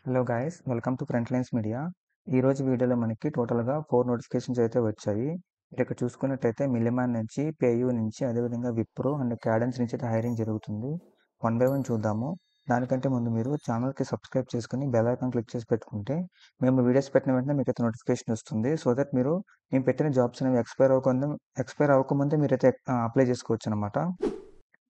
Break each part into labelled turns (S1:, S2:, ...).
S1: Hello guys, welcome to front lines media. ఈరోజు వీడియోలో మనకి టోటల్గా 4 నోటిఫికేషన్స్ అయితే వచ్చాయి. మీరు ఇక్కడ చూసుకున్నట్టయితే మిలిమాన్ నుంచి, పేయూ నుంచి, అదేవిధంగా విప్రో అండ్ క్యాడెన్స్ నుంచి అయితే హైరింగ్ జరుగుతుంది. వన్ బై వన్ చూద్దాము. దానికంటే ముందు మీరు ఛానల్కి సబ్స్క్రైబ్ చేసుకుని బెల్ ఐకాన్ క్లిక్ చేసి పెట్టుకుంటే మేము వీడియోస్ పెట్టిన వెంటనే మీకు అయితే నోటిఫికేషన్ వస్తుంది. సో దట్ మీరు మేము పెట్టిన జాబ్స్ అనేవి ఎక్స్పైర్ అవ్వకముందే మీరైతే అప్లై చేసుకోవచ్చు అనమాట.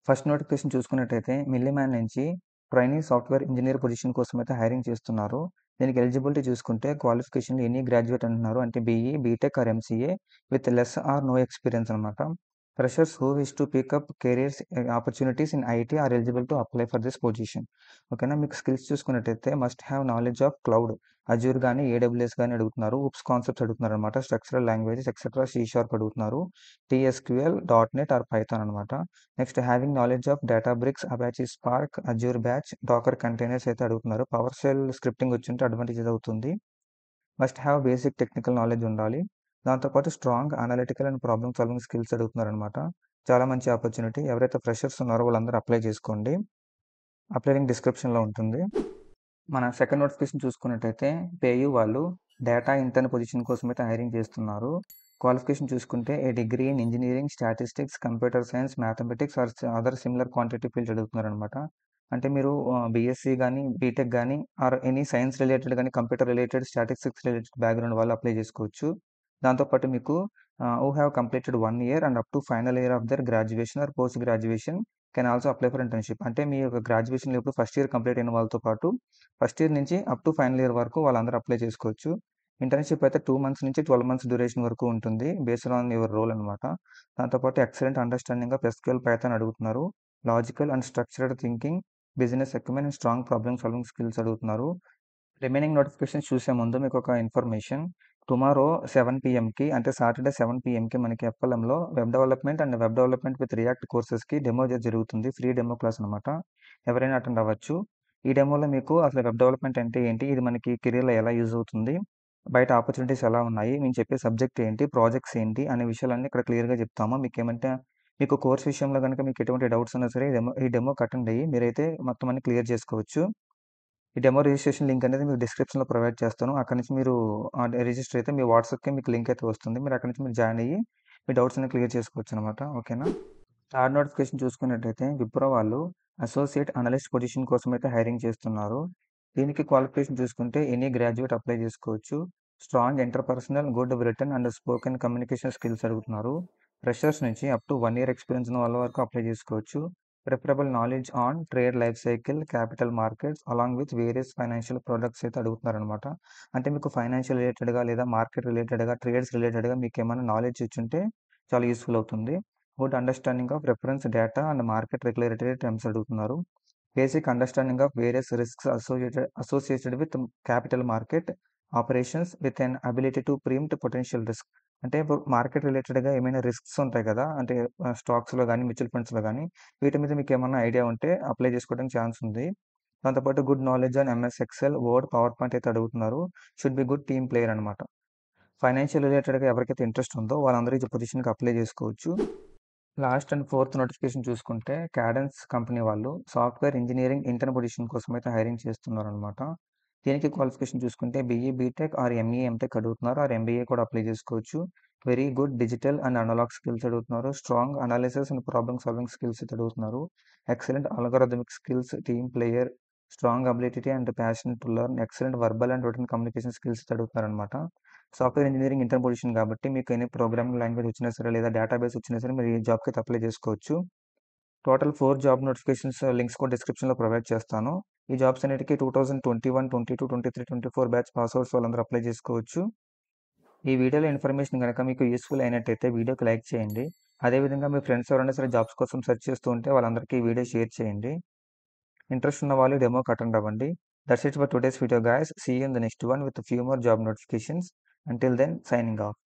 S1: ఫస్ట్ నోటిఫికేషన్ చూసుకున్నట్టయితే మిల్లీమ్యాన్ నుంచి ట్రైనీ సాఫ్ట్వేర్ ఇంజనీర్ పొజిషన్ కోసం అయితే హైరింగ్ చేస్తున్నారు. దీనికి ఎలిజిబిలిటీ చూసుకుంటే క్వాలిఫికేషన్ ఎనీ గ్రాడ్యుయేట్ అంటున్నారు. అంటే BE, BTech or MCA with less or no experience అనమాట. Freshers who wish to pick up careers opportunities in IT are eligible to apply for this position. ఓకేనా. మీకు స్కిల్స్ చూసుకున్నట్టయితే must have knowledge of cloud, Azure కానీ AWS కానీ అడుగుతున్నారు. OOPS concepts అడుగుతున్నారు అనమాట. Structural languages etcetera C sharp అడుగుతున్నారు. TSQL, .NET or Python అనమాట. Next having knowledge of Databricks, Apache Spark, Azure batch, docker containers అయితే అడుగుతున్నారు. పవర్ షెల్ స్క్రిప్టింగ్ వచ్చింటే అడ్వాంటేజ్ అవుతుంది. Must have basic technical knowledge ఉండాలి. దాంతోపాటు strong analytical and problem solving skills అడుగుతున్నారు అనమాట. చాలా మంచి ఆపర్చునిటీ. ఎవరైతే ఫ్రెషర్స్ ఉన్నారో వాళ్ళందరూ అప్లై చేసుకోండి. అప్లై లింక్ డిస్క్రిప్షన్లో ఉంటుంది. మన సెకండ్ నోటిఫికేషన్ చూసుకున్నట్టయితే పేయూ వాళ్ళు డేటా ఇంటర్న్ పొజిషన్ కోసం అయితే హైరింగ్ చేస్తున్నారు. క్వాలిఫికేషన్ చూసుకుంటే a degree in engineering, statistics, computer science, mathematics or other similar quantity field అడుగుతున్నారు అనమాట. అంటే మీరు బీఎస్సీ కానీ, బీటెక్ కానీ ఆర్ ఎనీ సైన్స్ రిలేటెడ్ కానీ, computer related, statistics related background వాళ్ళు అప్లై చేసుకోవచ్చు. దాంతోపాటు మీకు who have completed 1 year and up to final year of the graduation or post graduation can also apply for internship. అంటే మీ యొక్క గ్రాడ్యుయేషన్లో ఇప్పుడు first year complete అయిన వాళ్ళతో పాటు ఫస్ట్ ఇయర్ నుంచి అప్ టు ఫైనల్ ఇయర్ వరకు వాళ్ళందరూ అప్లై చేసుకోవచ్చు. ఇంటర్న్షిప్ అయితే 2 మంత్స్ నుంచి 12 మంత్స్ డ్యూరేషన్ వరకు ఉంటుంది, బేస్డ్ ఆన్ యువర్ రోల్ అనమాట. దాంతోపాటు excellent understanding of SQL, Python అడుగుతున్నారు. Logical and structured thinking, business acumen and strong problem solving skills అడుగుతున్నారు. రిమైనింగ్ నోటిఫికేషన్స్ చూసే ముందు మీకు ఒక ఇన్ఫర్మేషన్. టుమారో 7 PMకి అంటే సాటర్డే 7 PMకి మనకి ఎఫ్ఎల్ఎంలో web development and web development with React కోర్సెస్కి డెమో జరుగుతుంది. ఫ్రీ డెమో క్లాస్ అనమాట. ఎవరైనా అటెండ్ అవ్వచ్చు. ఈ డెమోలో మీకు అసలు వెబ్ డెవలప్మెంట్ అంటే ఏంటి, ఇది మనకి కెరీర్లో ఎలా యూజ్ అవుతుంది, బయట ఆపర్చునిటీస్ ఎలా ఉన్నాయి, మేము చెప్పే సబ్జెక్ట్ ఏంటి, ప్రాజెక్ట్స్ ఏంటి అనే విషయాలన్నీ ఇక్కడ క్లియర్గా చెప్తాము. మీకు కోర్స్ విషయంలో కనుక మీకు ఎటువంటి డౌట్స్ ఉన్నా సరే ఈ డెమోకి అటెండ్ అయ్యి మీరైతే మొత్తం అన్ని క్లియర్ చేసుకోవచ్చు. ఈ డెమో రిజిస్ట్రేషన్ లింక్ అనేది మీకు డిస్క్రిప్షన్లో ప్రొవైడ్ చేస్తాను. అక్కడ నుంచి మీరు రిజిస్టర్ అయితే మీ వాట్సాప్కి మీకు లింక్ అయితే వస్తుంది. మీరు అక్కడ నుంచి మీరు జాయిన్ అయ్యి మీ డౌట్స్ అన్ని క్లియర్ చేసుకోవచ్చు అనమాట. ఓకేనా. థర్డ్ నోటిఫికేషన్ చూసుకున్నట్టయితే విప్రో వాళ్ళు అసోసియేట్ అనలిస్ట్ పొజిషన్ కోసం అయితే హైరింగ్ చేస్తున్నారు. దీనికి క్వాలిఫికేషన్ చూసుకుంటే ఎనీ గ్రాడ్యుయేట్ అప్లై చేసుకోవచ్చు. Strong interpersonal, good return and spoken communication skills అడుగుతున్నారు. ఫ్రెషర్స్ నుంచి అప్ టు 1 ఇయర్ ఎక్స్పీరియన్స్ ఉన్న వాళ్ళ వరకు అప్లై చేసుకోవచ్చు. Preferable knowledge on trade life cycle, capital markets along with various financial products అయితే అడుగుతున్నారు అనమాట. అంటే మీకు ఫైనాన్షియల్ రిలేటెడ్గా లేదా మార్కెట్ రిలేటెడ్గా, ట్రేడ్స్ రిలేటెడ్గా మీకు ఏమైనా నాలెడ్జ్ ఇచ్చుంటే చాలా యూస్ఫుల్ అవుతుంది. Good understanding of reference data and market regulatory terms అడుగుతున్నారు. Basic understanding of various risks associated with capital market operations with an ability to preempt potential risk. అంటే ఇప్పుడు మార్కెట్ రిలేటెడ్గా ఏమైనా రిస్క్స్ ఉంటాయి కదా, అంటే స్టాక్స్లో కానీ, మ్యూచువల్ ఫండ్స్లో కానీ, వీటి మీద మీకు ఏమన్నా ఐడియా ఉంటే అప్లై చేసుకోవడానికి ఛాన్స్ ఉంది. దాంతోపాటు good knowledge on MS Excel, Word, PowerPoint అయితే అడుగుతున్నారు. Should be good team player అనమాట. ఫైనాన్షియల్ రిలేటెడ్గా ఎవరికైతే ఇంట్రెస్ట్ ఉందో వాళ్ళందరూ ఈ పొజిషన్కి అప్లై చేసుకోవచ్చు. లాస్ట్ అండ్ ఫోర్త్ నోటిఫికేషన్ చూసుకుంటే క్యాడెన్స్ కంపెనీ వాళ్ళు సాఫ్ట్వేర్ ఇంజనీరింగ్ ఇంటర్న్ పొజిషన్ కోసం అయితే హైరింగ్ చేస్తున్నారు అనమాట. దీనికి క్వాలిఫికేషన్ చూసుకుంటే BE, BTech or ME, MTech అడుగుతున్నారు. ఆర్ ఎంబీఏ కూడా అప్లై చేసుకోవచ్చు. Very good digital and analog skills అడుగుతున్నారు. Strong analysis and problem solving skills అయితే అడుగుతున్నారు. Excellent algorithmic skills, team player, strong ability and passion to learn, excellent verbal and written communication skills అయితే అడుగుతున్నారు అనమాట. Software engineering intern position కాబట్టి మీకు any programming language వచ్చినా సరే లేదా డేటాబేస్ వచ్చినా సరే మీరు ఈ జాబ్కి అయితే అప్లై చేసుకోవచ్చు. టోటల్ 4 జాబ్ నోటిఫికేషన్స్ లింక్స్ కూడా డిస్క్రిప్షన్లో ప్రొవైడ్ చేస్తాను. ఈ జాబ్స్ అన్నిటికీ 2021, 22, 23, 24 బ్యాచ్ పాస్ అవుట్స్ వాళ్ళందరూ అప్లై చేసుకోవచ్చు. ఈ వీడియోలో ఇన్ఫర్మేషన్ కనుక మీకు యూస్ఫుల్ అయినట్టయితే వీడియోకి లైక్ చేయండి. అదేవిధంగా మీ ఫ్రెండ్స్ ఎవరైనా సరే జాబ్స్ కోసం సెర్చ్ చేస్తూ ఉంటే వాళ్ళందరికీ ఈ వీడియో షేర్ చేయండి. ఇంట్రెస్ట్ ఉన్న వాళ్ళు డెమోకి అటెండ్ అవ్వండి. That's it for today's video guys. See you in the next one with a few more job notifications. Until then, signing off.